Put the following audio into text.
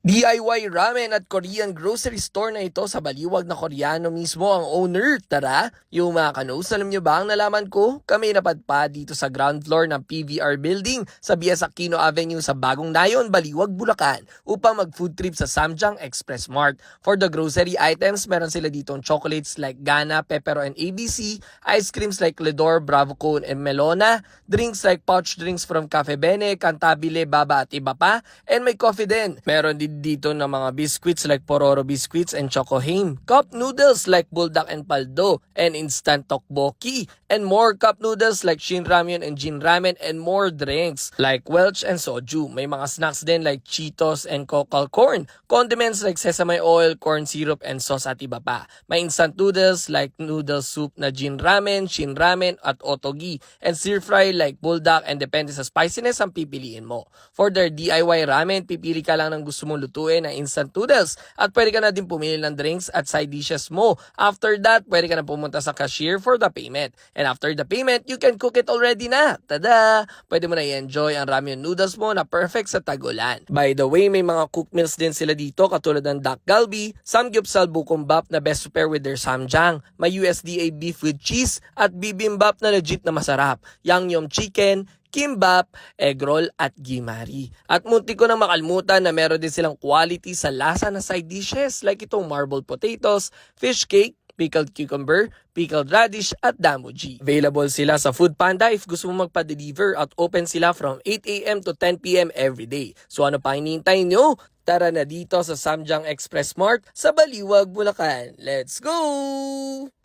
DIY ramen at Korean grocery store na ito sa baliwag na Koreano mismo ang owner. Tara, yung mga kanos, alam nyo ba ang nalaman ko? Kami napadpad dito sa ground floor ng PVR building sa Bias Aquino Avenue sa Bagong Nayon, Baliwag, Bulacan upang mag-food trip sa Samjang Express Mart. For the grocery items, meron sila ditong chocolates like Gana, Pepero, and ABC, ice creams like Ledor, Bravo Cone, and Melona, drinks like pouch drinks from Cafe Bene, Cantabile, Baba at iba pa, and may coffee din. Meron din dito ng mga biscuits like Pororo biscuits and Choco Haim, cup noodles like Buldak and Paldo, and instant tteokbokki, and more cup noodles like Shin Ramyun and Jin Ramen, and more drinks like Welch and Soju. May mga snacks din like Cheetos and Cocal Corn, condiments like sesame oil, corn syrup, and sauce at iba pa. May instant noodles like noodle soup na Jin Ramen, Shin Ramen, at Otogi, and stir fry like Buldak, and depende sa spiciness ang pipiliin mo. For their DIY ramen, pipili ka lang ng gusto mong lutuin na instant noodles at pwede ka na din pumili ng drinks at side dishes mo. After that, pwede ka na pumunta sa cashier for the payment. And after the payment, you can cook it already na. Tada! Pwede mo na i-enjoy ang ramen noodles mo na perfect sa tag-ulan. By the way, may mga cook meals din sila dito katulad ng Dak Galbi, Samgyeopsal Bukumbap na best to pair with their Samjang, may USDA beef with cheese at bibimbap na legit na masarap, Yangnyeom chicken, kimbap, egg roll at gimari. At munti ko na makalimutan na meron din silang quality sa lasa na side dishes like itong marbled potatoes, fish cake, pickled cucumber, pickled radish at damuji. Available sila sa Food Panda if gusto mo magpa-deliver at open sila from 8 a.m. to 10 p.m. every day. So ano pa hinihintay nyo? Tara na dito sa Samjang Express Mart sa Baliwag, Bulacan. Let's go!